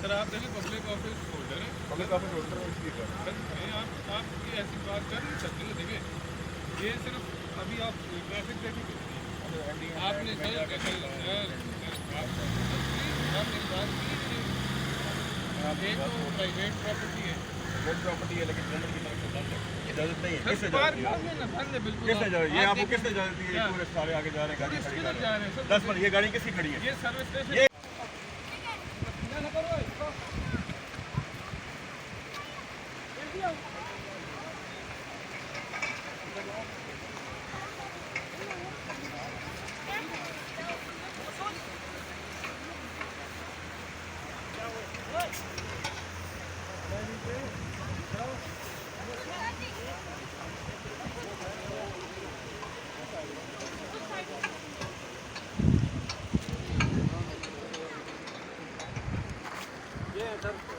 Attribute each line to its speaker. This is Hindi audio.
Speaker 1: सर आप देखिए पब्लिक ऑफिस होल्डर है,
Speaker 2: पब्लिक ऑफिस होल्डर है इसलिए कर रहे हैं।
Speaker 1: आप ये ऐसी बात कर नहीं सकते। देखिए ये सिर्फ अभी आप ट्रैफिक देखिए, आपने सर आपने बात की कि एक तो प्राइवेट प्रॉपर्टी है,
Speaker 2: प्राइवेट प्रॉपर्टी है, लेकिन गवर्नमेंट की तरफ से बंद है, इजाजत नहीं है।
Speaker 1: सर
Speaker 2: किससे
Speaker 1: पार्क
Speaker 2: इजाजत
Speaker 1: बंद है ना, बंद है बिल्कुल।
Speaker 2: किसने इजाजत? ये
Speaker 1: आप
Speaker 2: आपको
Speaker 1: देखिए,
Speaker 2: किसने इजाजत दी है?
Speaker 1: क्या?
Speaker 2: टूरिस्ट सारे आगे जा रहे हैं, गाड़ी
Speaker 1: टूरिस्ट
Speaker 2: खड़ी
Speaker 1: किधर
Speaker 2: कर
Speaker 1: जा
Speaker 2: रहे
Speaker 1: रहे हैं
Speaker 2: हैं।
Speaker 1: सर?
Speaker 2: 10 मिनट, ये गाड़ी किसकी खड़ी है?
Speaker 1: ये सर्विस स्टेशन
Speaker 2: ये
Speaker 1: सर